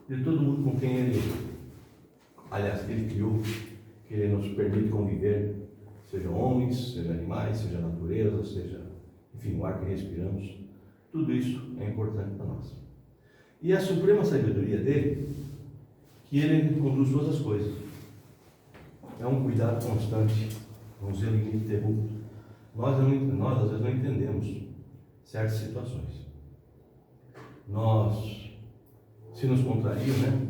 de todo mundo com quem Ele, aliás, Ele criou, que Ele nos permite conviver, seja homens, seja animais, seja natureza, seja, enfim, o ar que respiramos. Tudo isso é importante para nós. E a suprema sabedoria dele, que Ele conduz todas as coisas. É um cuidado constante, um zelo ininterrupto. Nós às vezes não entendemos certas situações. Se nos contrariam, né?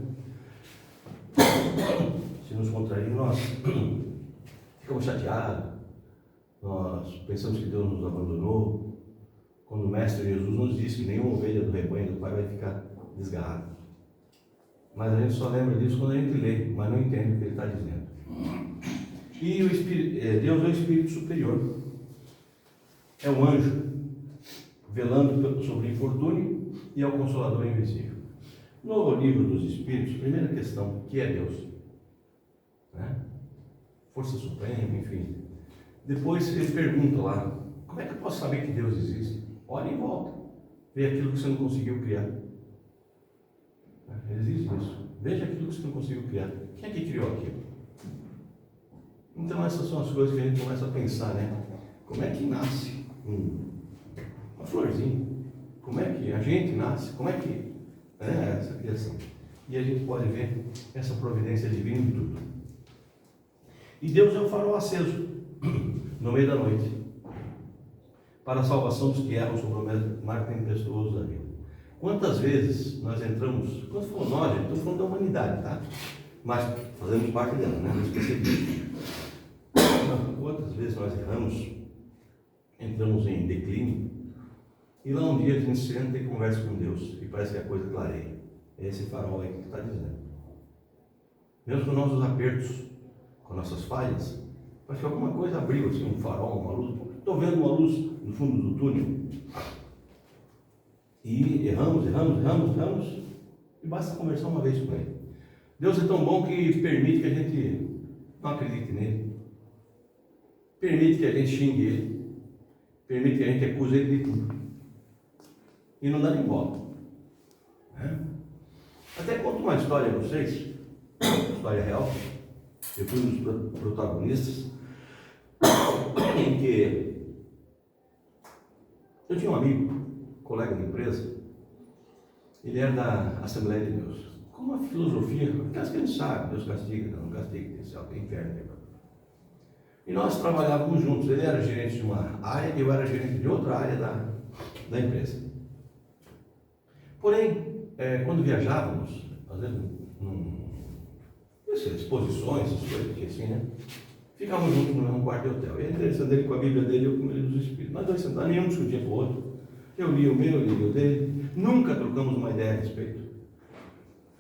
Se nos contrariam, nós ficamos chateados, nós pensamos que Deus nos abandonou, quando o Mestre Jesus nos disse que nenhuma ovelha do rebanho do Pai vai ficar desgarrada. Mas a gente só lembra disso quando a gente lê, mas não entende o que Ele está dizendo. E Deus é o Espírito superior, é o anjo, velando sobre o infortúnio, e é o Consolador invisível. No livro dos Espíritos, primeira questão, o que é Deus? Né? Força suprema, enfim. Depois ele pergunta lá, como é que eu posso saber que Deus existe? Olha em volta, vê aquilo que você não conseguiu criar. Existe isso. Veja aquilo que você não conseguiu criar. Quem é que criou aquilo? Então essas são as coisas que a gente começa a pensar, né? Como é que nasce uma florzinha? Como é que a gente nasce? Como é que é essa criação? E a gente pode ver essa providência divina em tudo. E Deus é o farol aceso no meio da noite, para a salvação dos que erram sobre o mar tempestuoso da vida. Quantas vezes nós entramos, quando for nós, gente, estou falando da humanidade, tá? Mas fazemos parte dela, né? Não esquecer disso. Quantas vezes nós erramos, entramos em declínio, e lá um dia a gente senta e conversa com Deus, e parece que a coisa clareia. É esse farol aí que está dizendo. Mesmo com nossos apertos, com nossas falhas, parece que alguma coisa abriu, assim, um farol, uma luz. Estou vendo uma luz no fundo do túnel. E erramos, e basta conversar uma vez com Ele. Deus é tão bom que permite que a gente não acredite nele, permite que a gente xingue Ele, permite que a gente acuse Ele de tudo, e não dá nem bola. Até conto uma história a vocês, uma história real. Eu fui um dos protagonistas, em que eu tinha um amigo, colega de empresa, ele era da Assembleia de Deus, com uma filosofia, aquelas que a gente sabe, Deus castiga, não castiga, tem céu, tem inferno. E nós trabalhávamos juntos, ele era gerente de uma área e eu era gerente de outra área da empresa. Porém, quando viajávamos, às vezes, exposições, essas coisas assim, né? Ficávamos juntos no mesmo quarto de hotel. Ele interessando ele com a Bíblia dele, eu com ele dos Espíritos. Nós dois sentados, nenhum discutia com o outro. Eu li o meu, ele lia o dele. Nunca trocamos uma ideia a respeito.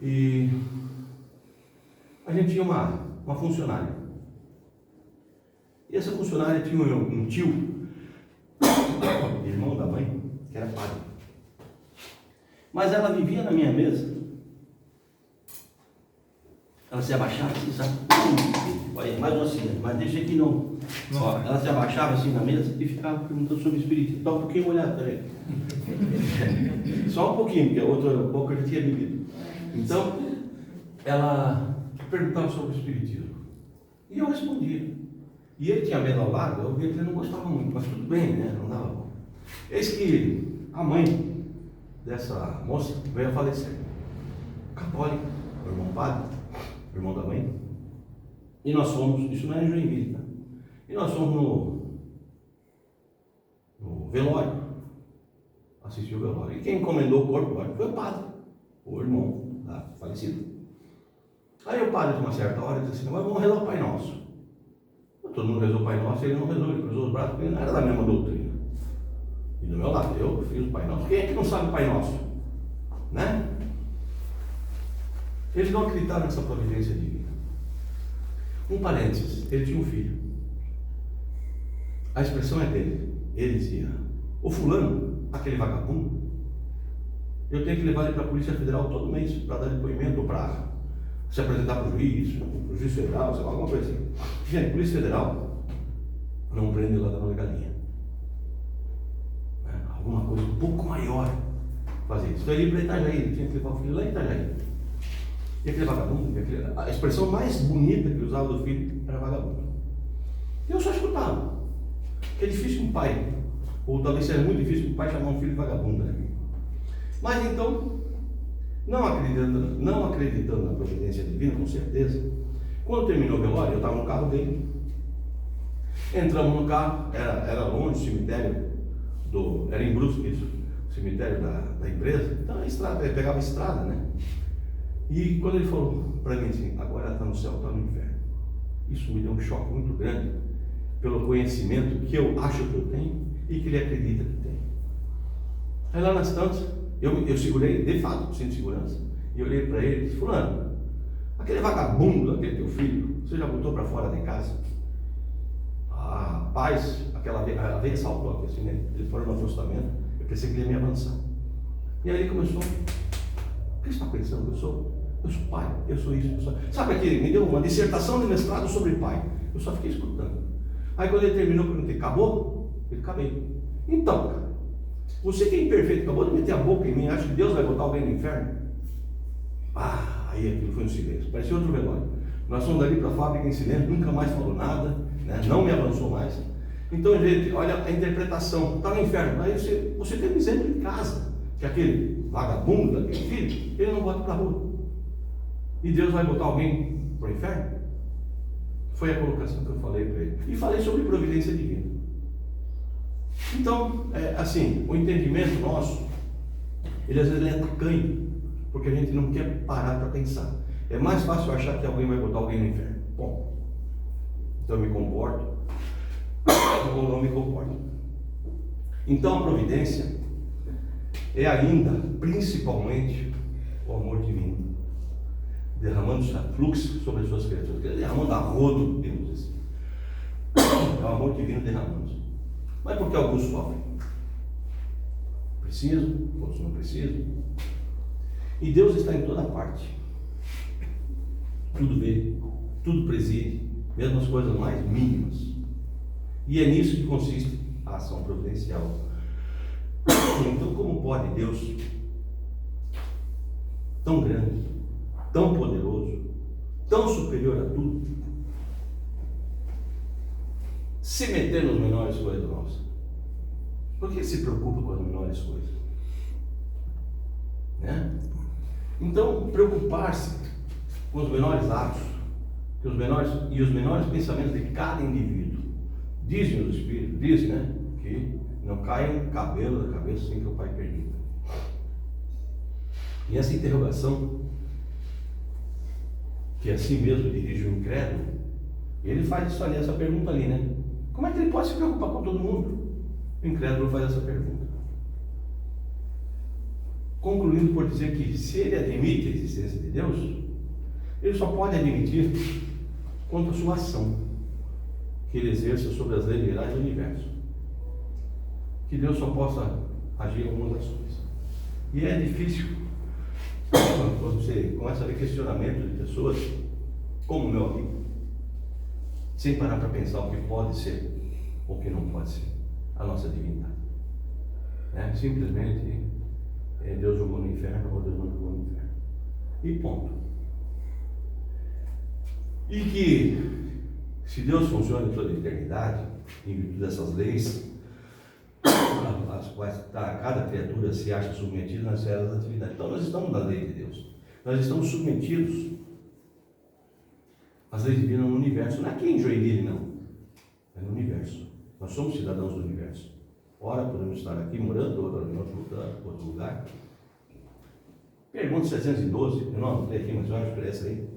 E a gente tinha uma funcionária. E essa funcionária tinha um tio, irmão da mãe, que era padre. Mas ela vivia na minha mesa. Ela se abaixava assim, sabe? Olha, mais uma assim, mas deixa aqui não. Ó, ela se abaixava assim na mesa e ficava perguntando sobre o espiritismo. Só um pouquinho olhado, peraí. Só um pouquinho, porque a outra boca já tinha bebido. Então, ela perguntava sobre o espiritismo. E eu respondia. E ele tinha medo ao lado, eu via que ele não gostava muito, mas tudo bem, né? Não dava bom. Eis que a mãe dessa moça veio a falecer. Católica, o irmão padre, o irmão da mãe. E nós fomos, isso não é em Joinville, tá? E nós fomos no velório, assistir o velório. E quem encomendou o corpo foi o padre, o irmão falecido. Aí o padre, de uma certa hora, disse assim: mas vamos rezar o Pai Nosso. Todo mundo rezou o Pai Nosso, ele não rezou, ele cruzou os braços, porque ele não era da mesma doutrina. E do meu lado, eu fiz o Pai Nosso. Quem é que não sabe o Pai Nosso? Né? Eles não acreditaram nessa providência divina. Um parênteses, ele tinha um filho. A expressão é dele. Ele dizia: o fulano, aquele vagabundo, eu tenho que levar ele para a Polícia Federal todo mês para dar depoimento ou para se apresentar para o juiz federal, sei lá, alguma coisa assim. Gente, Polícia Federal não prende lá da galinha. Alguma coisa um pouco maior fazer isso. Então ele ia para Itajaí, ele tinha que levar o filho lá em Itajaí. que aquele vagabundo, a expressão mais bonita que usava do filho era vagabundo. Eu só escutava. Que é difícil um pai, ou talvez seja muito difícil um pai chamar um filho de vagabundo, né? Mas então, não acreditando na providência divina, com certeza, quando terminou o velório, eu estava no carro dele. Entramos no carro, era longe o cemitério, era em Brusque isso, o cemitério da empresa, então a estrada, ele pegava a estrada, né? E quando ele falou para mim assim, agora ela está no céu, está no inferno, isso me deu um choque muito grande, pelo conhecimento que eu acho que eu tenho e que ele acredita que tem. Aí lá nas tantas, eu segurei, de fato, sem segurança, e olhei para ele e disse, fulano, aquele vagabundo, aquele teu filho, você já botou para fora de casa? Ah, rapaz, aquela veia saltou aqui assim, né? Ele foi no afastamento, eu pensei que ele ia me avançar. E aí ele começou, o que você está pensando? Eu sou pai, eu sou isso, eu sou... Sabe aqui, me deu uma dissertação de mestrado sobre pai, eu só fiquei escutando. Aí quando ele terminou, eu perguntei, acabou? Ele, acabei. Então, cara, você que é imperfeito, acabou de meter a boca em mim, acha que Deus vai botar alguém no inferno? Ah, aí aquilo foi um silêncio, parecia outro velório. Nós fomos dali para a fábrica em silêncio, nunca mais falou nada, né? Não me avançou mais. Então, gente, olha a interpretação, está no inferno. Aí você tem um exemplo em casa, que aquele vagabundo, daquele filho, ele não bota para a rua. E Deus vai botar alguém para o inferno? Foi a colocação que eu falei para ele. E falei sobre providência divina. Então, assim, o entendimento nosso, ele às vezes é tacanho, porque a gente não quer parar para pensar. É mais fácil achar que alguém vai botar alguém no inferno. Bom, então eu me comporto ou não me comporto. Então a providência é ainda, principalmente, o amor divino, derramando fluxo sobre as suas criaturas, derramando a rodo, podemos dizer. É o amor divino derramando. Mas por que alguns sofrem? Preciso, outros não precisam. E Deus está em toda parte. Tudo vê, tudo preside, mesmo as coisas mais mínimas. E é nisso que consiste a ação providencial. Então, como pode Deus, tão grande, tão poderoso, tão superior a tudo, se meter nas menores coisas nossas? Por que se preocupa com as menores coisas? Né? Então, preocupar-se com os menores atos, os menores pensamentos de cada indivíduo. Dizem os Espíritos, né, que não cai um cabelo da cabeça sem que o Pai permita. E essa interrogação, que assim mesmo dirige o incrédulo, ele faz isso ali, essa pergunta ali, né? Como é que ele pode se preocupar com todo mundo? O incrédulo faz essa pergunta. Concluindo por dizer que se ele admite a existência de Deus, ele só pode admitir quanto à sua ação que ele exerça sobre as leis gerais do universo. Que Deus só possa agir em algumas ações. E é difícil quando você começa a ver questionamentos de pessoas, como o meu amigo, sem parar para pensar o que pode ser ou o que não pode ser a nossa divindade. Simplesmente Deus jogou no inferno ou Deus não jogou no inferno. E ponto. E que se Deus funciona em toda a eternidade, em virtude dessas leis, às quais cada criatura se acha submetida nas esferas da atividade. Então nós estamos na lei de Deus. Nós estamos submetidos às leis divinas no universo. Não é aqui em Joinville, não. É no universo. Nós somos cidadãos do universo. Ora podemos estar aqui morando, outra em outro lugar. Pergunta 712, eu não anotei aqui, mas olha para essa aí.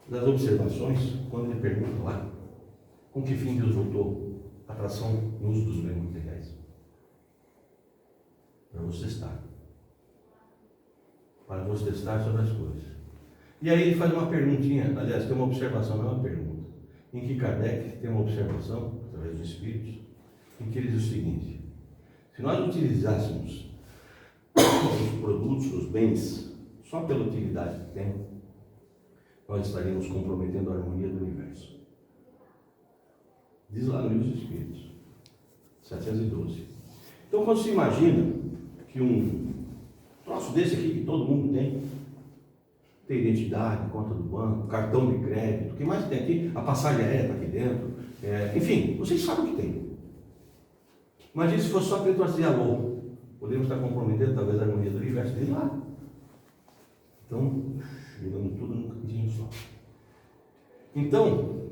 Das observações, quando ele pergunta lá, com que fim Deus voltou a atração no uso dos bens materiais? Para você testar. Para você testar sobre as coisas. E aí ele faz uma perguntinha, aliás, tem uma observação, não é uma pergunta, em que Kardec tem uma observação, através dos Espíritos, em que ele diz o seguinte: se nós utilizássemos os produtos, os bens, só pela utilidade que tem, nós estaríamos comprometendo a harmonia do universo. Diz lá no Livro dos Espíritos, 712. Então, quando se imagina que um troço desse aqui, que todo mundo tem tem identidade, conta do banco, cartão de crédito, o que mais tem aqui? A passagem aérea está aqui dentro, enfim, vocês sabem o que tem. Imagina se fosse só para ele dizer alô, podemos estar comprometendo talvez a harmonia do universo dele lá. Então, jogando tudo num cantinho só. Então,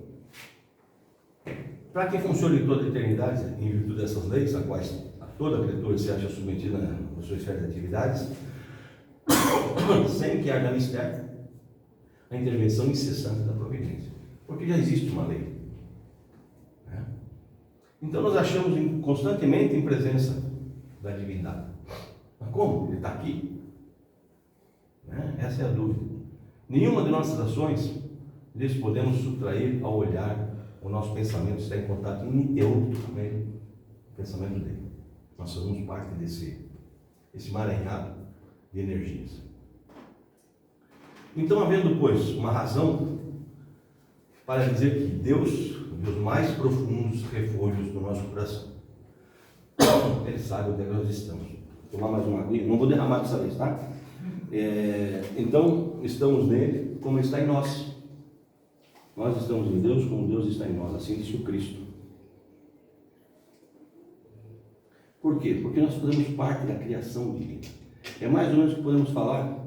para que funcione toda a eternidade, em virtude dessas leis, a quais toda criatura se acha submetida na sua esfera de atividades, sem que haja mistério, a intervenção incessante da providência, porque já existe uma lei. Né? Então nós achamos constantemente em presença da divindade. Mas como? Ele está aqui? Né? Essa é a dúvida. Nenhuma de nossas ações lhes podemos subtrair ao olhar o nosso pensamento está em contato ininterrupto com ele, o pensamento dele. Nós fazemos parte desse emaranhado de energias. Então, havendo, pois, uma razão para dizer que Deus, dos mais profundos refúgios do nosso coração, Ele sabe onde nós estamos. Vou tomar mais uma aguinha, não vou derramar dessa vez, tá? Então, estamos nele como Ele está em nós. Nós estamos em Deus como Deus está em nós, assim disse o Cristo. Por quê? Porque nós fazemos parte da criação divina. É mais ou menos o que podemos falar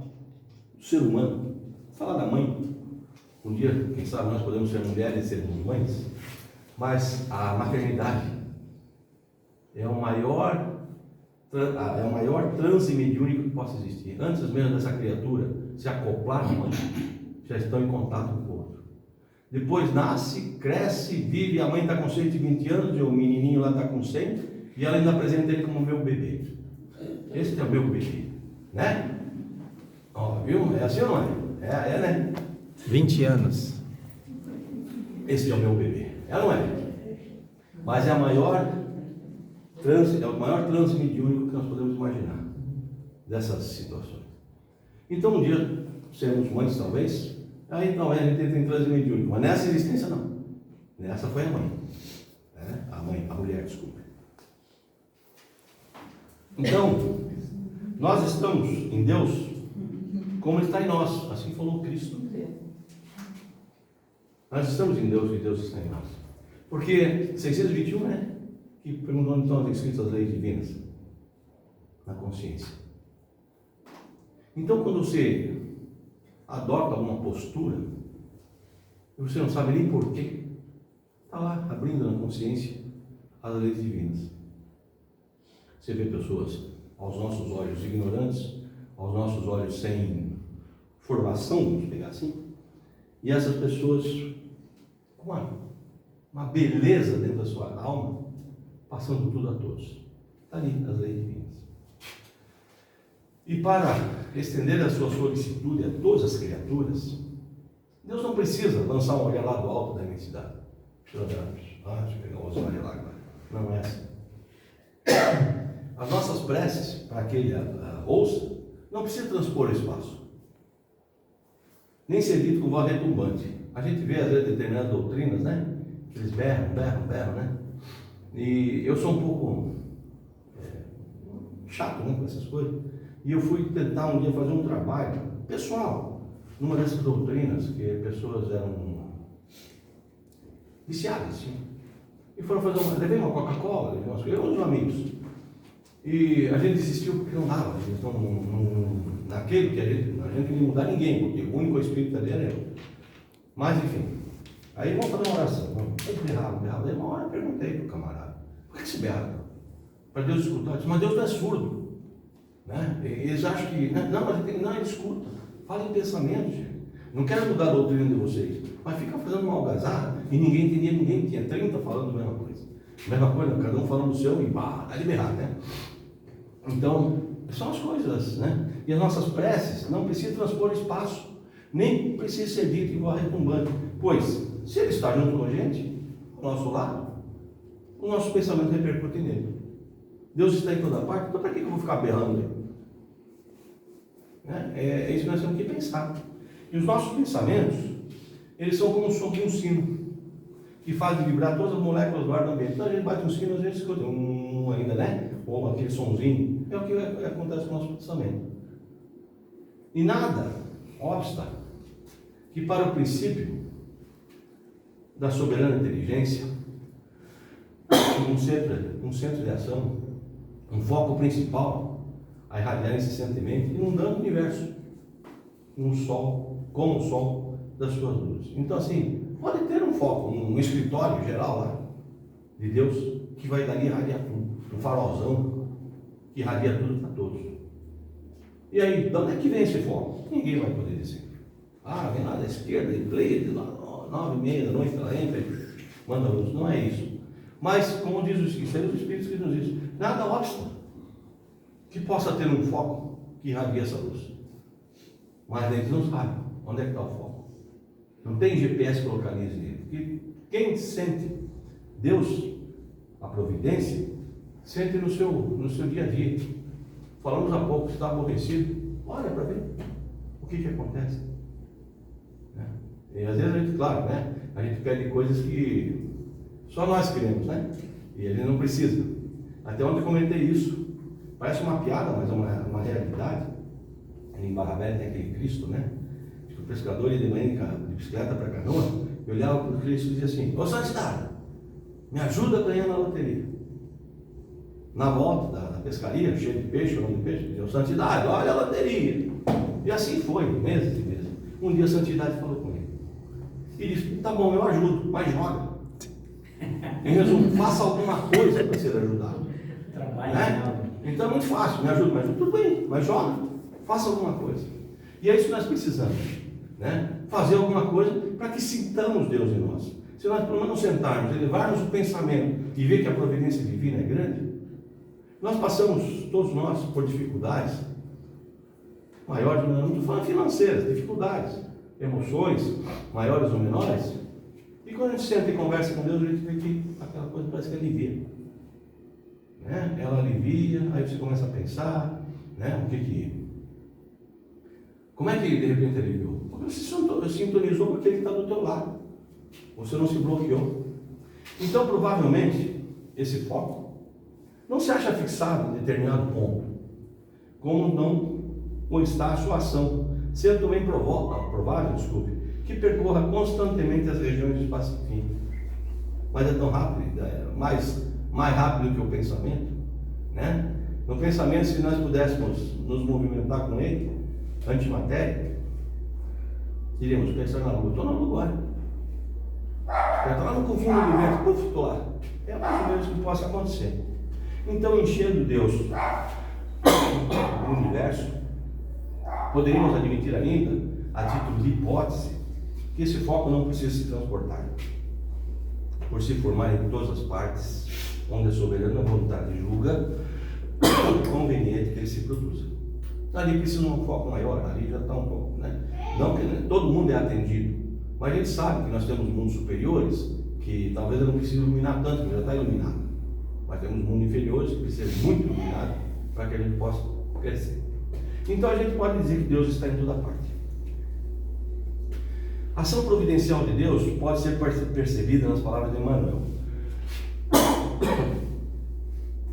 do ser humano, falar da mãe. Um dia, quem sabe, nós podemos ser mulheres e sermos mães, mas a maternidade é o maior transe mediúnico que possa existir. Antes mesmo dessa criatura se acoplar à mãe, já estão em contato com o outro. Depois nasce, cresce, vive, a mãe está com 120 anos, e o menininho lá está com 100, e ela ainda apresenta ele como meu bebê. Esse é o meu bebê, né? Ó, viu? É assim ou não é? É, né? 20 anos. Esse é o meu bebê. É ou não é? Mas é o maior transe mediúnico que nós podemos imaginar dessas situações. Então, um dia, sermos mães, talvez, aí talvez a gente entra em transe mediúnico, mas nessa existência não. Nessa foi a mãe. Né? A mulher, desculpa. Então, nós estamos em Deus como Ele está em nós, assim falou Cristo. Nós estamos em Deus e Deus está em nós. Porque 621, né? Que perguntou onde estão escritas as leis divinas? Na consciência. Então, quando você adota uma postura, e você não sabe nem porquê, está lá abrindo na consciência as leis divinas. Você vê pessoas, aos nossos olhos ignorantes, aos nossos olhos sem formação, vamos pegar assim, e essas pessoas com uma beleza dentro da sua alma, passando tudo a todos. Está ali as leis divinas. E para estender a sua solicitude a todas as criaturas, Deus não precisa lançar um olhar lá do alto da imensidade. Deixa eu pegar o olhar lá agora. Não é assim. As nossas preces, para que ele ouça, não precisa transpor o espaço. Nem ser dito com voz retumbante. A gente vê, às vezes, determinadas doutrinas, né? Que eles berram, né? E eu sou um pouco chato, né, com essas coisas. E eu fui tentar um dia fazer um trabalho pessoal, numa dessas doutrinas, que pessoas eram viciadas, assim. E foram fazer levei uma Coca-Cola, eu e uns amigos. E a gente desistiu porque não dava. Então, naquele que a gente não queria mudar ninguém, porque o único espírito ali era eu. Mas, enfim. Aí vamos fazer uma oração. Eles berravam. Aí uma hora eu perguntei para o camarada: por que se berra? Para Deus escutar. Eu disse: mas Deus não é surdo. Né? Eles acham que. Não, ele escuta. Fala em pensamento, gente. Não quero mudar a doutrina de vocês. Mas fica fazendo uma algazarra e ninguém entendia ninguém. Tinha 30 falando a mesma coisa. Mesma coisa, cada um falando o seu e dá de berrar, né? Então, são as coisas, né? E as nossas preces não precisam transpor espaço, nem precisa ser dito igual a retumbante. Pois, se ele está junto com a gente, ao nosso lado, o nosso pensamento repercute nele. Deus está em toda parte, então para que eu vou ficar berrando ele? É isso que nós temos que pensar. E os nossos pensamentos, eles são como o som de um sino, que faz vibrar todas as moléculas do ar do ambiente. Então a gente bate um sino, a gente escuta ainda, né? Ou aquele sonzinho. É o que acontece com o nosso pensamento. E nada, obsta que para o princípio da soberana inteligência, um centro de ação, um foco principal a irradiar incessantemente, inundando o universo, um sol, como o sol das suas luzes. Então assim, pode ter um foco, um escritório geral lá, de Deus, que vai dali irradiar tudo, um farolzão, que irradia tudo para todos. E aí, de onde é que vem esse foco? Ninguém vai poder dizer. Vem lá da esquerda, de play, 9h30 da noite, ela entra e manda luz. Não é isso. Mas, como diz os Espíritos que nos dizem, nada obsta que possa ter um foco que irradia essa luz. Mas eles não sabem onde é que está o foco. Não tem GPS que localize ele. Porque quem sente Deus, a providência, sente no seu dia a dia. Falamos há pouco, está aborrecido, olha para ver o que acontece. E às vezes a gente, claro, a gente pede coisas que só nós queremos, e ele não precisa. Até ontem eu comentei isso. Parece uma piada, mas é uma realidade. Em Barra Velha tem aquele Cristo, que o pescador ia de manhã de bicicleta para a canoa, e olhava para o Cristo e dizia assim: ô Santidade, me ajuda a ganhar na loteria. Na volta da pescaria, cheio de peixe, ou não de peixe, dizia: ô Santidade, olha a loteria. E assim foi, meses e meses. Um dia a Santidade falou com ele e disse: tá bom, eu ajudo, mas joga. Em resumo, faça alguma coisa para ser ajudado. Então é muito fácil, me ajuda, mas tudo bem, mas joga, faça alguma coisa. E é isso que nós precisamos, fazer alguma coisa para que sintamos Deus em nós. Se nós pelo menos sentarmos, elevarmos o pensamento e ver que a providência divina é grande, nós passamos, todos nós, por dificuldades maiores, não estou falando financeiras, dificuldades, emoções, maiores ou menores, e quando a gente senta e conversa com Deus, a gente vê que aquela coisa parece que alivia. Ela alivia, aí você começa a pensar, como é que de repente aliviou? Porque você sintonizou com aquele que está do teu lado, você não se bloqueou. Então provavelmente esse foco não se acha fixado em determinado ponto, como não o está a sua ação, sendo também provável, que percorra constantemente as regiões do espaço-fim. Mas é tão rápido, mais rápido que o pensamento, No pensamento, se nós pudéssemos nos movimentar com ele, antimatéria, diríamos: pensar na lua, estou na lua agora. Eu estou lá no confim do universo, estou lá. É mais ou menos o que possa acontecer. Então, enchendo Deus o universo, poderíamos admitir ainda, a título de hipótese, que esse foco não precisa se transportar, por se formar em todas as partes, onde a soberana vontade julga conveniente que ele se produza. Ali precisa de um foco maior, ali já está um pouco, Não que todo mundo é atendido, mas a gente sabe que nós temos mundos superiores, que talvez eu não precise iluminar tanto, porque já está iluminado. Mas temos mundos inferiores que precisam muito iluminado para que a gente possa crescer. Então a gente pode dizer que Deus está em toda parte. A ação providencial de Deus pode ser percebida nas palavras de Emmanuel.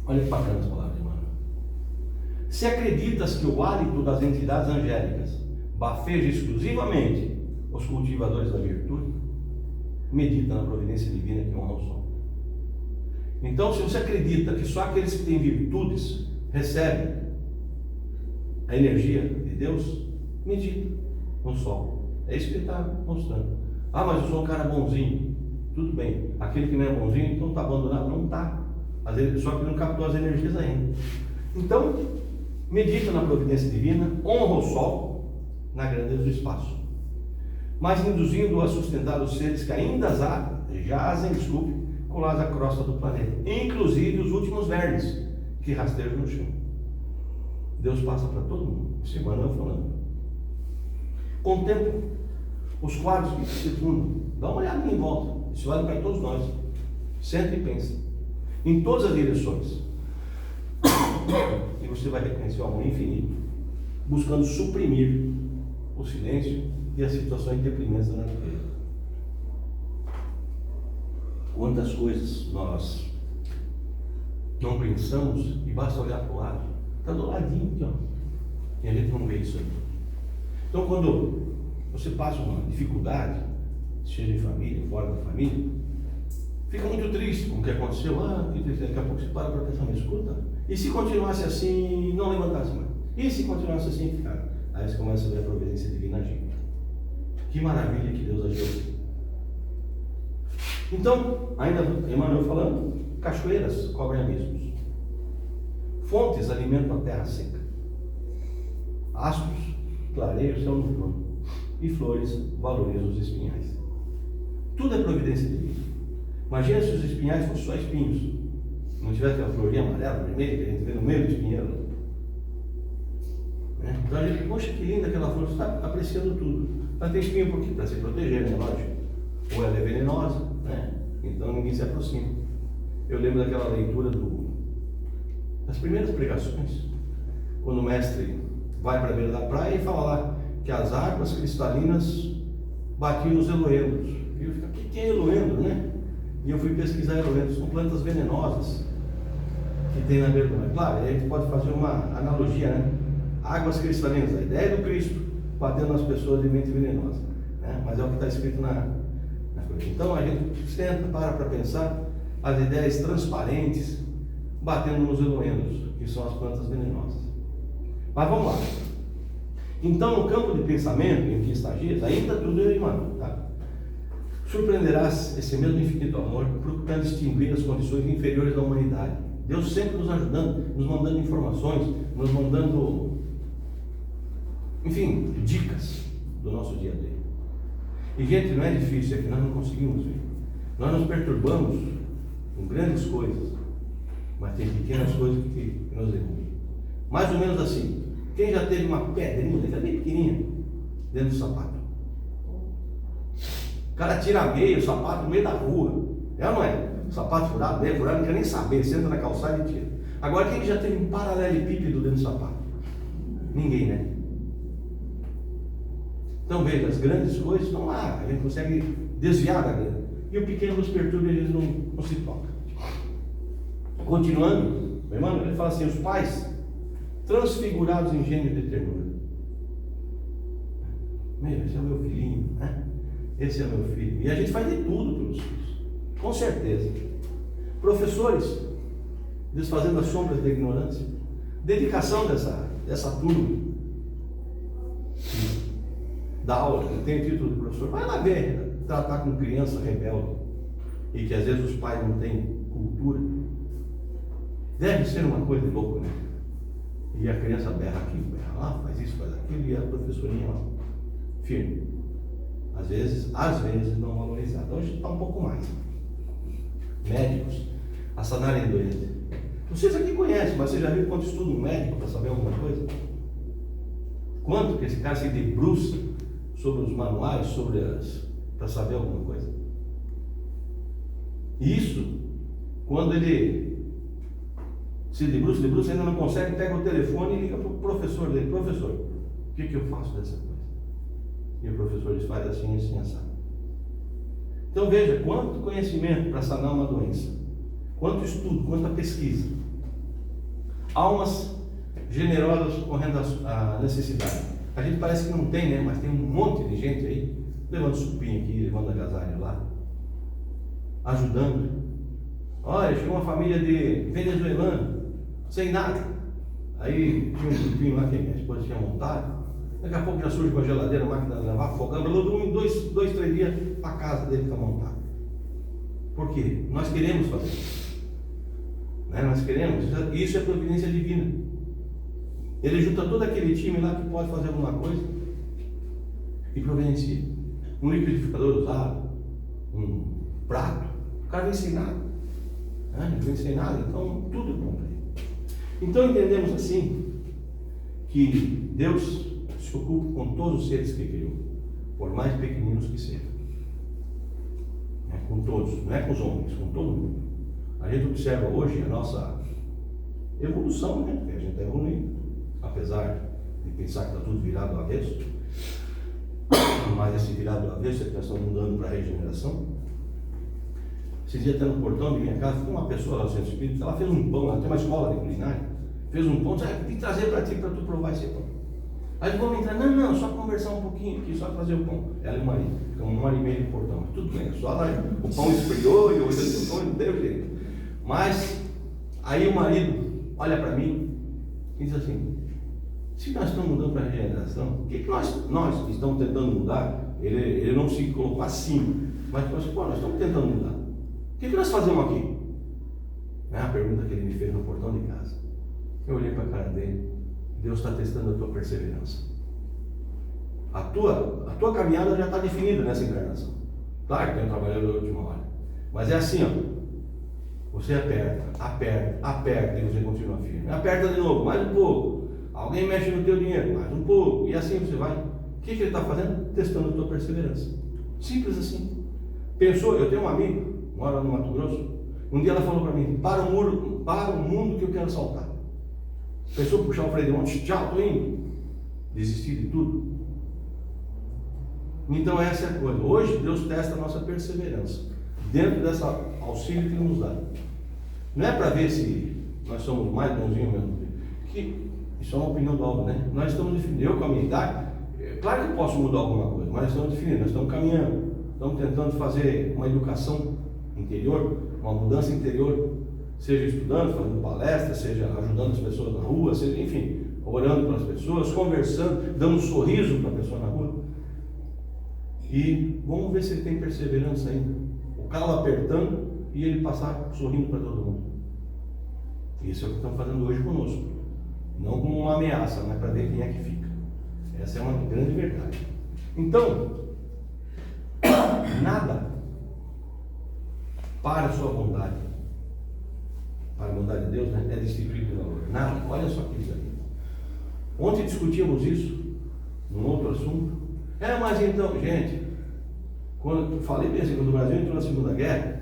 Olha que bacana as palavras de Emmanuel. Se acreditas que o hálito das entidades angélicas bafeja exclusivamente os cultivadores da virtude, medita na providência divina que honra o sol. Então, se você acredita que só aqueles que têm virtudes recebem a energia de Deus, medita no sol. É isso que ele está mostrando. Mas eu sou um cara bonzinho. Tudo bem. Aquele que não é bonzinho, então está abandonado? Não está. Só que não captou as energias ainda. Então, medita na providência divina, honra o sol na grandeza do espaço, mas induzindo-o a sustentar os seres que ainda jazem, colados à crosta do planeta, inclusive os últimos vermes que rastejam no chão. Deus passa para todo mundo. Isso é Emmanuel falando. Contempla os quadros que se circundam. Dá uma olhada em volta. Isso vale para todos nós. Senta e pensa. Em todas as direções. E você vai reconhecer o amor infinito, buscando suprimir o silêncio e as situações deprimentes da natureza. Quantas coisas nós não pensamos e basta olhar para o lado. Está do ladinho aqui, E a gente não vê isso aí. Então, quando você passa uma dificuldade, seja em família, fora da família, fica muito triste com o que aconteceu. Que triste. Daqui a pouco você para pensar, mas escuta, e se continuasse assim, não levantasse mais? E se continuasse assim, cara? Aí você começa a ver a providência divina agindo. Que maravilha que Deus agiu assim. Então, ainda Emmanuel falando, cachoeiras cobrem abismos, fontes alimentam a terra seca, astros clareiam o céu noturno, e flores valorizam os espinhais. Tudo é providência divina. Imagina se os espinhais fossem só espinhos, não tivesse aquela florinha amarela, vermelha, que a gente vê no meio do espinheiro. Então a gente, poxa, que linda aquela flor, você está apreciando tudo. Mas tem espinho por quê? Para se proteger, né? Lógico. Ou ela é venenosa, né? Então ninguém se aproxima. Eu lembro daquela leitura das primeiras pregações, quando o mestre vai para a beira da praia e fala lá que as águas cristalinas batiam nos eloendros. E eu fico, o que é eloendro, né? E eu fui pesquisar eloendros, são plantas venenosas que tem na beira do mar. Claro, aí a gente pode fazer uma analogia, né? Águas cristalinas, a ideia do Cristo batendo nas pessoas de mente venenosa, né? Mas é o que está escrito na coisa. Então a gente senta, para pensar as ideias transparentes batendo nos eloendros, que são as plantas venenosas. Mas vamos lá. Então, no campo de pensamento em que estagias, ainda tudo é irmão, tá? Surpreenderás esse mesmo infinito amor, procurando distinguir as condições inferiores da humanidade. Deus sempre nos ajudando, nos mandando informações, nos mandando, enfim, dicas do nosso dia a dia. E, gente, não é difícil, é que nós não conseguimos ver. Nós nos perturbamos com grandes coisas, mas tem pequenas coisas que nos derrubam. Mais ou menos assim. Quem já teve uma pedrinha, que é bem pequenininha, dentro do sapato? O cara tira meio, o sapato no meio da rua. É ou não é? O sapato furado, meio furado, não quer nem saber. Senta na calçada e tira. Agora, quem já teve um paralelepípedo dentro do sapato? Ninguém, né? Então veja, as grandes coisas estão lá, a gente consegue desviar da grande. E o pequeno nos perturba e a gente não se toca. Continuando, meu irmão, ele fala assim: os pais transfigurados em gênio de ternura. Meu, esse é o meu filhinho, né? Esse é o meu filho. E a gente faz de tudo pelos filhos, com certeza. Professores, desfazendo as sombras da ignorância. Dedicação dessa turma da aula, que tem o título de professor. Vai lá ver, tratar com criança rebelde e que às vezes os pais não têm cultura. Deve ser uma coisa de louco, né? E a criança berra aqui, berra lá, faz isso, faz aquilo, e a professorinha lá, firme. Às vezes não valorizada. Hoje está um pouco mais. Médicos, a sanarem doente. Vocês aqui conhecem, mas você já viu quanto estuda um médico para saber alguma coisa? Quanto que esse cara se debruça sobre os manuais, para saber alguma coisa? Isso, quando ele se debruça, ainda não consegue, pega o telefone e liga para o professor dele: professor, o que eu faço dessa coisa? E o professor diz: faz assim, assim, assado. Então veja, quanto conhecimento para sanar uma doença, quanto estudo, quanta pesquisa. Almas generosas correndo a necessidade. A gente parece que não tem, né? Mas tem um monte de gente aí, levando supinho aqui, levando agasalho lá, ajudando. Olha, chegou uma família de venezuelano, sem nada. Aí tinha um grupinho lá que a minha esposa tinha montado. Daqui a pouco já surge com a geladeira, a máquina de lavar, fogão, em 2, 3 dias a casa dele está montada. Por quê? Nós queremos fazer isso. Né? Nós queremos, isso é providência divina. Ele junta todo aquele time lá que pode fazer alguma coisa e providencia. Um liquidificador usado, um prato, o cara vem sem nada. Não vem sem nada, então tudo é bom para ele. Então entendemos assim que Deus se ocupa com todos os seres que criou, por mais pequeninos que sejam. Com todos, não é com os homens, com todo mundo. A gente observa hoje a nossa evolução, né? Porque a gente está evoluindo, apesar de pensar que está tudo virado do avesso. Mas esse virado do avesso é que nós estamos mudando para a regeneração. Esse dia até no portão de minha casa, tem uma pessoa lá no Centro Espírita, ela fez um pão, ela tem uma escola de culinária, fez um pão, disse: tem que trazer para ti, para tu provar esse pão. Aí vamos entrar, não, só conversar um pouquinho aqui, só fazer o pão. Ela e o marido, ficamos 1h30 no portão. Tudo bem, só lá, o pão esfriou e eu olhei o pão e não teve jeito. Mas, aí o marido olha para mim e diz assim: se nós estamos mudando para a regeneração, o que nós estamos tentando mudar? Ele não se colocou assim, mas nós estamos tentando mudar. O que nós fazemos aqui? É a pergunta que ele me fez no portão de casa. Eu olhei para a cara dele. Deus está testando a tua perseverança. A tua caminhada já está definida nessa encarnação. Claro que tem um trabalhador da última hora. Mas é assim, ó. Você aperta e você continua firme. Aperta de novo, mais um pouco. Alguém mexe no teu dinheiro, mais um pouco. E assim você vai. O que ele está fazendo? Testando a tua perseverança. Simples assim. Pensou, eu tenho um amigo, mora no Mato Grosso. Um dia ela falou para mim: para o mundo que eu quero saltar. Pensou puxar o freio de mão, tchau, estou indo. Desistir de tudo. Então essa é a coisa. Hoje Deus testa a nossa perseverança dentro desse auxílio que Ele nos dá. Não é para ver se nós somos mais bonzinhos mesmo. Que isso é uma opinião do Aldo, né? Nós estamos definindo. Eu com a minha idade, claro que eu posso mudar alguma coisa, mas nós estamos definindo, nós estamos caminhando, estamos tentando fazer uma educação interior, uma mudança interior. Seja estudando, fazendo palestras, seja ajudando as pessoas na rua, seja, enfim, orando para as pessoas, conversando, dando um sorriso para a pessoa na rua. E vamos ver se ele tem perseverança ainda. O calo apertando e ele passar sorrindo para todo mundo. Isso é o que estão fazendo hoje conosco. Não como uma ameaça, mas para ver quem é que fica. Essa é uma grande verdade. Então, nada para a sua bondade. Para a bondade de Deus, né? É distribuído de valor. Nada, olha só que isso aí. Ontem discutíamos isso, num outro assunto. Mas então, gente, quando eu falei bem assim, quando o Brasil entrou na Segunda Guerra,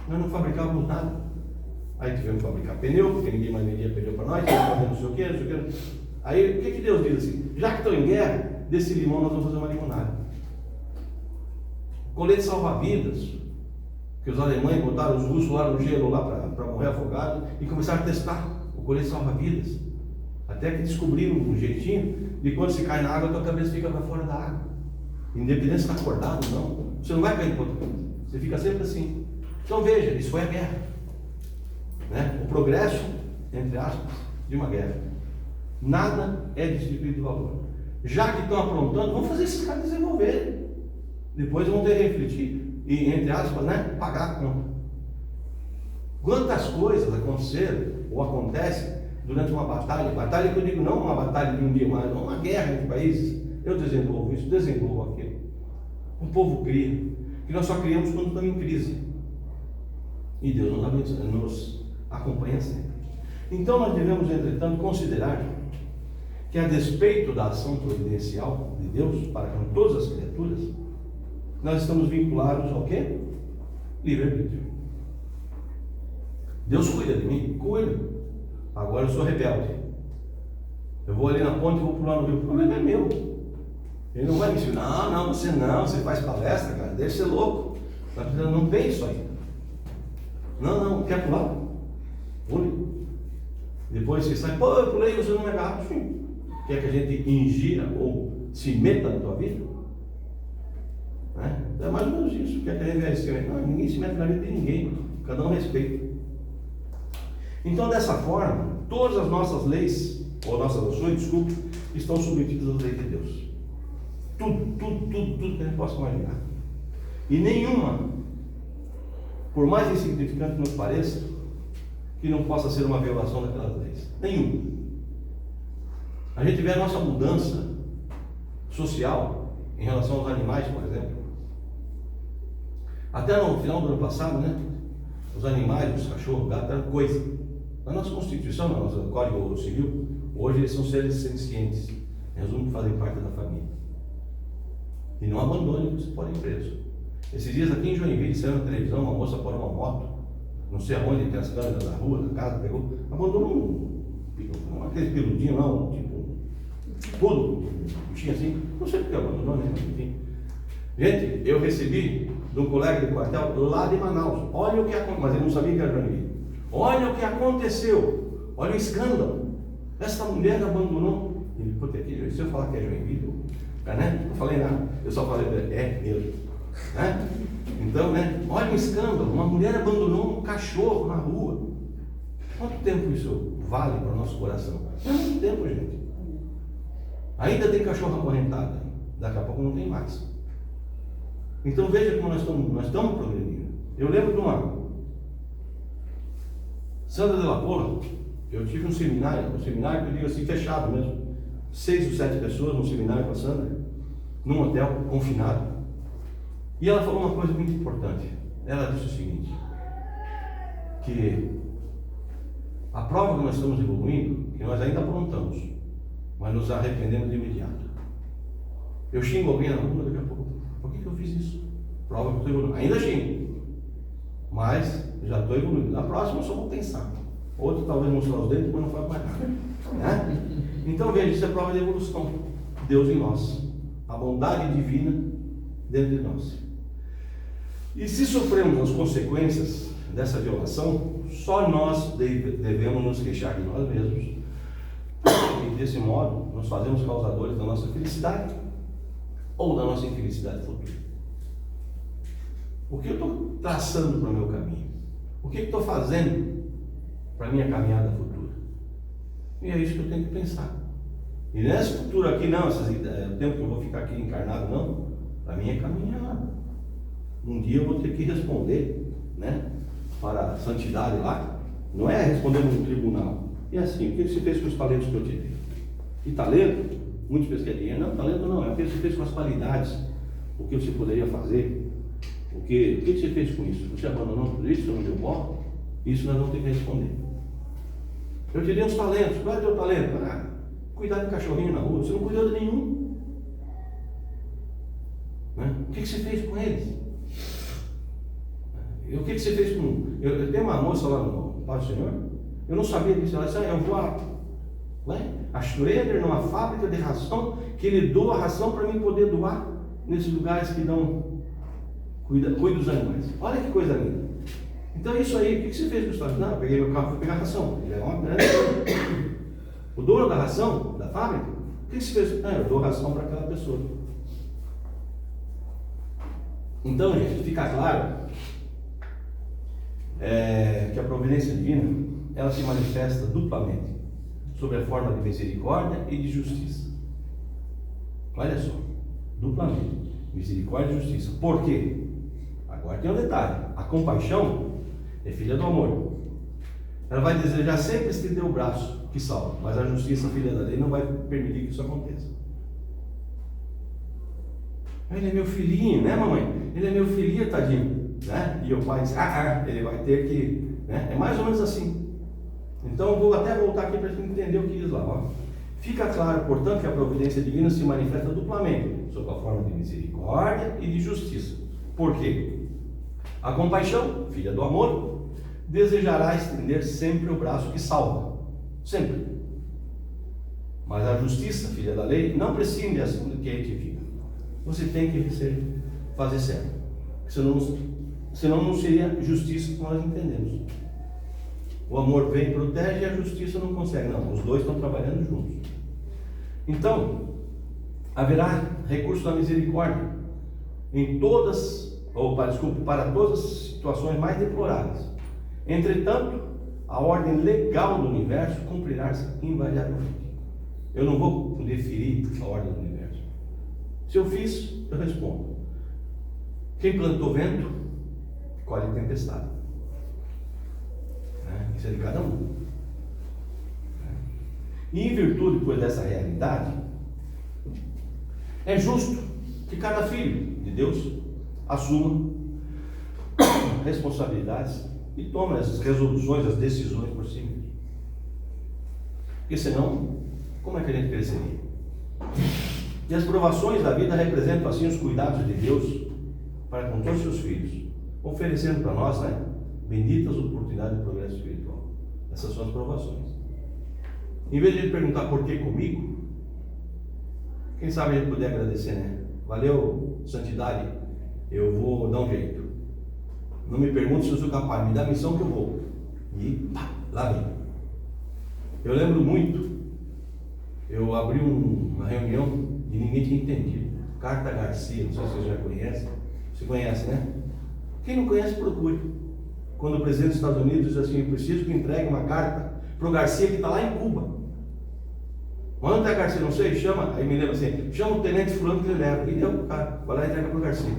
nós não fabricávamos nada. Aí tivemos que fabricar pneu, porque ninguém mais vendia pneu para nós, tivemos que fazer não sei o que. Aí o que Deus diz assim? Já que estão em guerra, desse limão nós vamos fazer uma limonada. Colete salva-vidas, que os alemães botaram os russos lá no gelo lá para morrer afogado e começaram a testar o colete salva-vidas. Até que descobriram um jeitinho de quando você cai na água, a tua cabeça fica para fora da água. Independente se está acordado ou não, você não vai cair para outra coisa. Você fica sempre assim. Então veja, isso foi a guerra. Né? O progresso, entre aspas, de uma guerra. Nada é distribuído de valor. Já que estão aprontando, vamos fazer esses caras desenvolverem. Depois vão ter que refletir e, entre aspas, né, pagar a conta. Quantas coisas aconteceram ou acontecem durante uma batalha que eu digo não uma batalha de um dia mais, não uma guerra entre países. Eu desenvolvo isso, desenvolvo aquilo. O povo cria, que nós só criamos quando estamos em crise. E Deus nos acompanha sempre. Então nós devemos, entretanto, considerar que a despeito da ação providencial de Deus para com todas as criaturas, nós estamos vinculados ao quê? Livre-arbítrio. Deus cuida de mim? Cuida. Agora eu sou rebelde. Eu vou ali na ponte e vou pular no rio. O problema é meu. Ele não vai me ensinar. Não, você faz palestra, cara, deixa ser louco. Não tem isso aí. Não, quer pular? Pule. Depois você sai, eu pulei, você não me agarra. Quer que a gente ingira ou se meta na tua vida? É mais ou menos isso. Quer que a gente veja assim? Não, ninguém se mete na vida de ninguém. Cada um respeita. Então, dessa forma, todas as nossas leis, ou nossas ações, desculpe, estão submetidas às leis de Deus. Tudo que a gente possa imaginar. E nenhuma, por mais insignificante que nos pareça, que não possa ser uma violação daquelas leis. Nenhuma. A gente vê a nossa mudança social em relação aos animais, por exemplo. Até no final do ano passado, né? Os animais, os cachorros, gatos, eram coisa. Na nossa Constituição, no nosso Código Civil, hoje eles são seres sencientes. Em resumo, que fazem parte da família. E não abandone, você pode ir preso. Esses dias aqui em Joinville, saiu na televisão, uma moça parou uma moto, não sei aonde, tem as câmeras da rua, da casa, pegou, abandonou aquele peludinho lá, tipo, pulo, tinha assim, não sei porque abandonou, né? Enfim. Gente, eu recebi de um colega de quartel lá de Manaus, olha o que aconteceu, mas ele não sabia que era Joinville. Olha o que aconteceu, olha o escândalo. Essa mulher abandonou, Ele, puta, se eu falar que é Joinville, né? Não falei nada, eu só falei, é mesmo. Né? Então, né? Olha um escândalo, uma mulher abandonou um cachorro na rua. Quanto tempo isso vale para o nosso coração? Não é muito tempo, gente. Ainda tem cachorro acorrentado, daqui a pouco não tem mais. Então veja como nós estamos progredindo. Eu lembro de uma Sandra de la Pola, eu tive um seminário que eu digo assim, fechado mesmo, 6 ou 7 pessoas num seminário com a Sandra, num hotel confinado. E ela falou uma coisa muito importante. Ela disse o seguinte, que a prova que nós estamos evoluindo, que nós ainda aprontamos, mas nos arrependemos de imediato. Eu xingo alguém na rua, daqui a pouco, por que eu fiz isso? Prova que eu estou evoluindo. Ainda xingo, mas já estou evoluindo. Na próxima eu só vou pensar. Outro talvez mostrar os dentes, mas não faz mais nada. Né? Então veja, isso é prova de evolução. Deus em nós. A bondade divina dentro de nós. E se sofremos as consequências dessa violação, só nós devemos nos queixar de nós mesmos. E desse modo, nos fazemos causadores da nossa felicidade ou da nossa infelicidade futura. O que eu estou traçando para o meu caminho? O que eu estou fazendo para a minha caminhada futura? E é isso que eu tenho que pensar. E nesse futuro aqui, não, o tempo que eu vou ficar aqui encarnado, não. Para mim é caminhada. Um dia eu vou ter que responder, né, para a santidade lá. Não é responder num tribunal. E assim, o que você fez com os talentos que eu te dei? E talento, muitos pesquisariam, não, talento não, é o que você fez com as qualidades, o que você poderia fazer, o que você fez com isso? Você abandonou tudo isso, você não deu bola? Isso nós vamos ter que responder. Eu te dei uns talentos, qual é o teu talento? Cuidar de cachorrinho na rua, você não cuidou de nenhum. Né? O que você fez com eles? O que você fez com... Eu tenho uma moça lá no Pai do Senhor, eu não sabia disso, ela disse, eu vou a Schroeder, numa fábrica de ração, que ele doa a ração para mim poder doar nesses lugares que cuida dos animais. Olha que coisa linda. Então isso aí, o que você fez com os talentos? Não, eu peguei meu carro e fui pegar a ração. Ele é uma grande coisa. O dono da ração, da fábrica, o que você fez? Eu dou ração para aquela pessoa. Então, gente, fica claro que a providência divina, ela se manifesta duplamente, sob a forma de misericórdia e de justiça. Olha só, duplamente, misericórdia e justiça. Por quê? Agora tem um detalhe, a compaixão é filha do amor. Ela vai desejar sempre estender o braço que salva, mas a justiça, filha da lei, não vai permitir que isso aconteça. Ele é meu filhinho, né, mamãe? Ele é meu filhinho, tadinho, né? E o pai diz, ele vai ter que, né? É mais ou menos assim. Então eu vou até voltar aqui para a gente entender o que diz lá, ó. Fica claro, portanto, que a providência divina se manifesta duplamente, sob a forma de misericórdia e de justiça. Por quê? A compaixão, filha do amor, desejará estender sempre o braço que salva, sempre. Mas a justiça, filha da lei, não prescinde assim do que edifica. Você tem que fazer certo, senão não seria justiça como nós entendemos. O amor vem e protege e a justiça não consegue. Não, os dois estão trabalhando juntos. Então, haverá recurso da misericórdia em para todas as situações mais deploráveis. Entretanto, a ordem legal do universo cumprirá-se invariavelmente. Eu não vou deferir a ordem do universo. Se eu fiz, eu respondo. Quem plantou vento, colhe tempestade. Isso é de cada um. E em virtude, pois, dessa realidade, é justo que cada filho de Deus assuma responsabilidades e tome essas resoluções, as decisões por si mesmo. Porque senão, como é que a gente cresceria? E as provações da vida representam assim os cuidados de Deus para com todos os seus filhos, oferecendo para nós, benditas oportunidades de progresso espiritual. Essas são as provações. Em vez de ele perguntar por que comigo, quem sabe a gente puder agradecer, Valeu, santidade, eu vou dar um jeito. Não me pergunte se eu sou capaz, me dá a missão que eu vou. E lá vem. Eu lembro muito, Eu abri uma reunião e ninguém tinha entendido. Carta Garcia, não sei se você já conhece. Você conhece, né? Quem não conhece, procure. Quando o presidente dos Estados Unidos diz assim: eu preciso que entregue uma carta para o Garcia que está lá em Cuba. Onde está Garcia? Não sei, chama. Aí me lembra assim: chama o tenente fulano que ele leva. E deu para o cara, vai lá e entrega para o Garcia.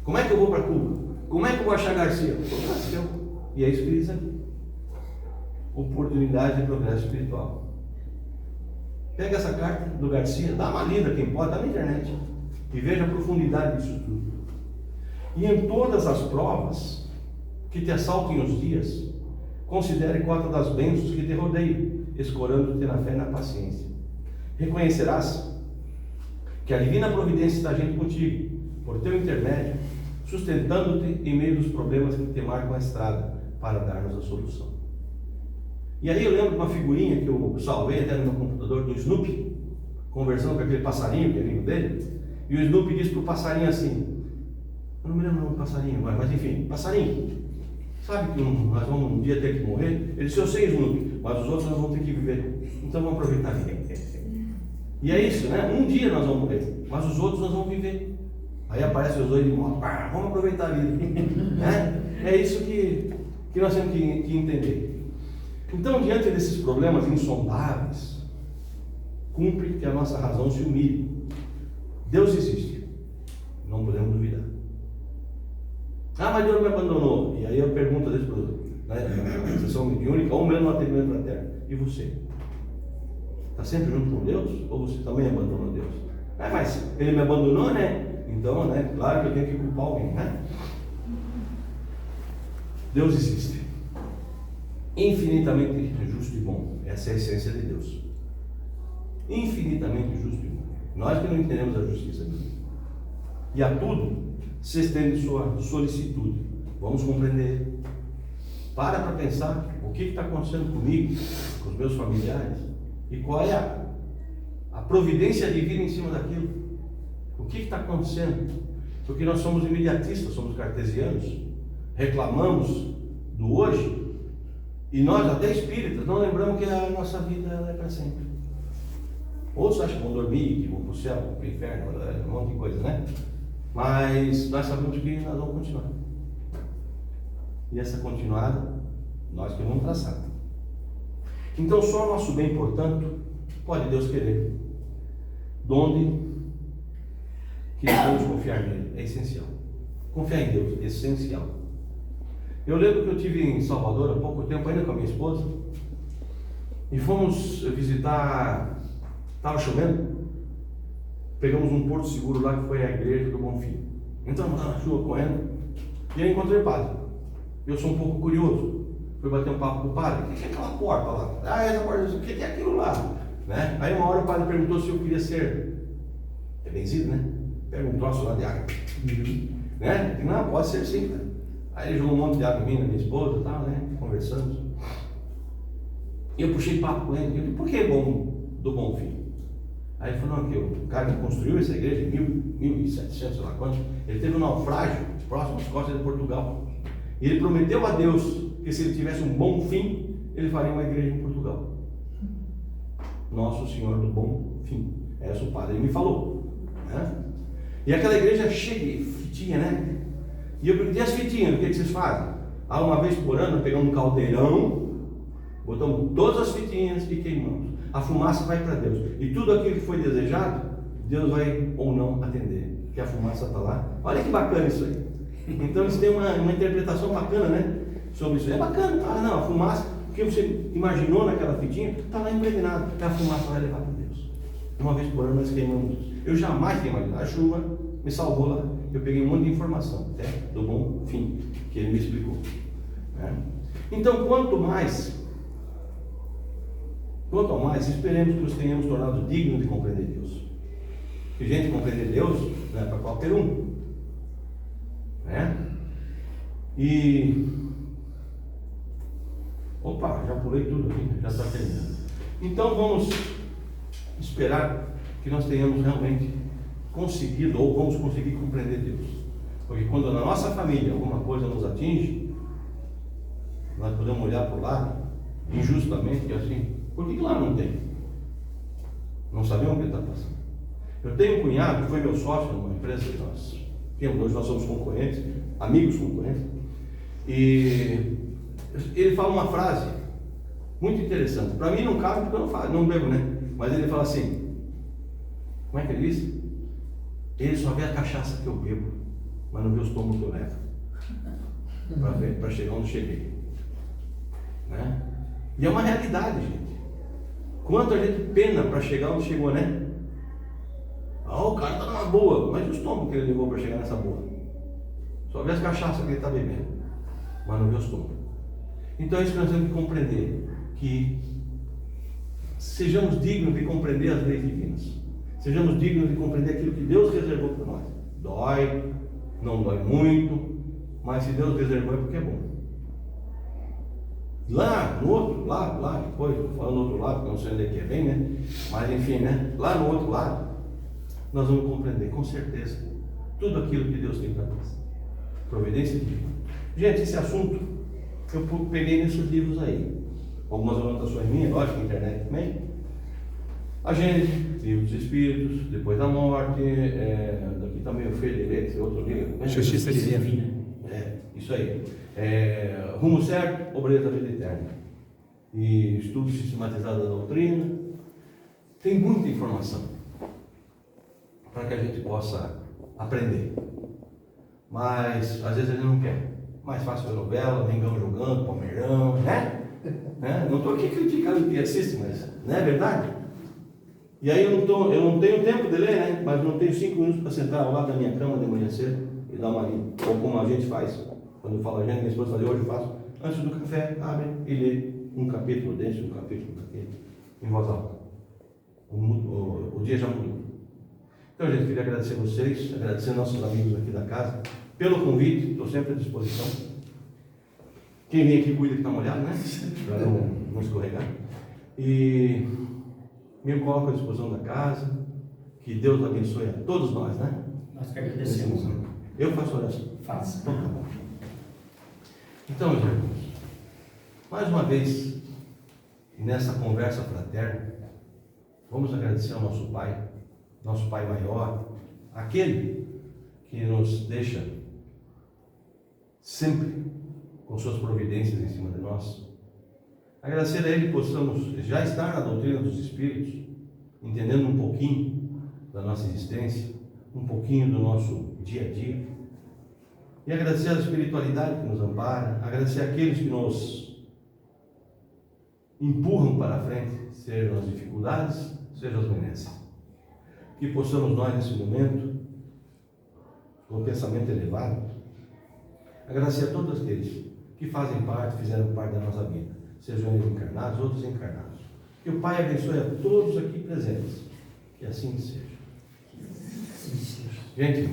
Como é que eu vou para Cuba? Como é que eu vou achar Garcia? Garcia. E é isso que diz aqui: oportunidade de progresso espiritual. Pega essa carta do Garcia, dá uma lida, quem pode, está na internet, e veja a profundidade disso tudo. E em todas as provas que te assaltem os dias, considere cota das bênçãos que te rodeiam, escorando-te na fé e na paciência. Reconhecerás que a divina providência está agindo contigo, por teu intermédio, sustentando-te em meio dos problemas que te marcam a estrada, para dar-nos a solução. E aí eu lembro de uma figurinha que eu salvei até no meu computador, do Snoopy, conversando com aquele passarinho que é amigo dele, e o Snoopy disse para o passarinho assim, eu não me lembro o nome do passarinho, mas enfim, passarinho, sabe que nós vamos um dia ter que morrer? Ele disse: eu sei, Snoopy, mas os outros nós vamos ter que viver, então vamos aproveitar a vida. E é isso, né? Um dia nós vamos morrer, mas os outros nós vamos viver. Aí aparece os dois de moto, vamos aproveitar a vida. Né? É isso que nós temos que entender. Então, diante desses problemas insondáveis, cumpre que a nossa razão se humilhe. Deus existe, não podemos duvidar. Mas Deus me abandonou. E aí eu pergunto a Deus, na sessão mediúnica, ou mesmo no atendimento fraterno: e você? Está sempre junto com Deus? Ou você também abandonou Deus? Mas ele me abandonou, né? Então, né? Claro que eu tenho que culpar alguém, né? Deus existe. Infinitamente justo e bom. Essa é a essência de Deus. Infinitamente justo e bom. Nós que não entendemos a justiça de Deus. E a tudo se estende sua solicitude. Vamos compreender. Para pensar o que está acontecendo comigo, com os meus familiares, e qual é a providência divina em cima daquilo. O que está acontecendo? Porque nós somos imediatistas, somos cartesianos, reclamamos do hoje. E nós, até espíritas, não lembramos que a nossa vida é para sempre. Outros acham que vão dormir, que vão para o céu, para o inferno, um monte de coisa, né? Mas nós sabemos que nós vamos continuar. E essa continuada, nós que vamos traçar. Então, só o nosso bem, portanto, pode Deus querer. Donde que devemos confiar nele é essencial. Confiar em Deus é essencial. Eu lembro que eu estive em Salvador há pouco tempo, ainda com a minha esposa, e fomos visitar, estava chovendo, pegamos um porto seguro lá que foi a igreja do Bonfim. Entramos lá na chuva correndo, e aí encontrei o padre. Eu sou um pouco curioso, fui bater um papo com o padre: o que é aquela porta lá? Essa porta, o que é aquilo lá? Né? Aí uma hora o padre perguntou se eu queria ser benzido, né? Pega um troço lá de água. Né? Eu disse: não, pode ser sim, cara. Aí ele jogou um monte de água em mim, na minha esposa e tal, né? Conversamos. E eu puxei papo com ele. Eu disse: por que do Bonfim? Aí ele falou: não, que o cara que construiu essa igreja em 1700, sei lá quanto, ele teve um naufrágio próximo às costas de Portugal. E ele prometeu a Deus que se ele tivesse um bom fim, ele faria uma igreja em Portugal. Nosso Senhor do Bom Fim. Essa o padre me falou. Né? E aquela igreja cheia de fitinha, né? E eu perguntei: as fitinhas, o que vocês fazem? Uma vez por ano, pegamos um caldeirão, botamos todas as fitinhas e queimamos. A fumaça vai para Deus. E tudo aquilo que foi desejado, Deus vai ou não atender. Porque a fumaça está lá. Olha que bacana isso aí. Então eles têm uma interpretação bacana, né? Sobre isso. É bacana. Não, a fumaça, o que você imaginou naquela fitinha, está lá impregnado. E a fumaça vai levar para Deus. Uma vez por ano nós queimamos. Eu jamais tinha imaginado. A chuva me salvou lá. Eu peguei um monte de informação, até do Bom Fim, que ele me explicou. Né? Então, quanto mais, esperemos que nos tenhamos tornado dignos de compreender Deus. Porque, gente, compreender Deus não é para qualquer um. Né? E... opa, já pulei tudo aqui, já está terminando. Então, vamos esperar que nós tenhamos realmente conseguido, ou vamos conseguir compreender Deus. Porque quando na nossa família alguma coisa nos atinge, nós podemos olhar para o lado injustamente e assim: por que lá não tem? Não sabemos o que ele está passando. Eu tenho um cunhado que foi meu sócio numa empresa que nós temos, hoje nós somos concorrentes, amigos concorrentes, e ele fala uma frase muito interessante. Para mim não cabe porque eu não bebo, né? Mas ele fala assim, como é que ele diz? Ele só vê a cachaça que eu bebo, mas não vê os tombos que eu levo. Para chegar onde cheguei. Né? E é uma realidade, gente. Quanto a gente pena para chegar onde chegou, né? O cara está numa boa, mas e os tombos que ele levou para chegar nessa boa? Só vê as cachaças que ele está bebendo, mas não vê os tombos. Então é isso que nós temos que compreender, que sejamos dignos de compreender as leis divinas. Sejamos dignos de compreender aquilo que Deus reservou para nós. Dói, não dói muito, mas se Deus reservou é porque é bom. Lá no outro lado, lá depois, falando do outro lado, não sei onde é que é bem, né? Mas enfim, né? Lá no outro lado, nós vamos compreender com certeza tudo aquilo que Deus tem para nós. Providência divina. Gente, esse assunto eu peguei nesses livros aí. Algumas anotações minhas, lógico, na internet também. A gente, Livro dos Espíritos, Depois da Morte, daqui também o Federer, esse outro livro. Justiça Divina. Isso aí. Rumo Certo, Obreiros da Vida Eterna. E Estudo Sistematizado da Doutrina. Tem muita informação para que a gente possa aprender. Mas às vezes a gente não quer. Mais fácil ver novela, Mengão jogando, Palmeirão, né? Não estou aqui criticando quem assiste, mas não é verdade? E aí eu não tenho tempo de ler, né? Mas não tenho 5 minutos para sentar ao lado da minha cama de manhã cedo e dar uma lida. Ou como a gente faz, quando eu falo a gente, minha esposa faz, hoje eu faço, antes do café, abre e lê um capítulo desse, um capítulo daquele, em voz alta. O dia já mudou. Então, gente, queria agradecer a vocês, agradecer nossos amigos aqui da casa, pelo convite, estou sempre à disposição. Quem vem aqui cuida que está molhado, né? Para não escorregar. E me coloco à disposição da casa, que Deus abençoe a todos nós, né? Nós que agradecemos. Eu faço oração. Faça. Então, tá bom. Então, meus irmãos, mais uma vez, nessa conversa fraterna, vamos agradecer ao nosso Pai maior, aquele que nos deixa sempre com suas providências em cima de nós. Agradecer a Ele que possamos já estar na doutrina dos Espíritos, entendendo um pouquinho da nossa existência, um pouquinho do nosso dia a dia. E agradecer a espiritualidade que nos ampara, agradecer àqueles que nos empurram para a frente, sejam as dificuldades, sejam as benesses. Que possamos nós, nesse momento, com o pensamento elevado, agradecer a todos aqueles que fizeram parte da nossa vida, sejam eles encarnados, outros encarnados. Que o Pai abençoe a todos aqui presentes. Que assim seja. Gente,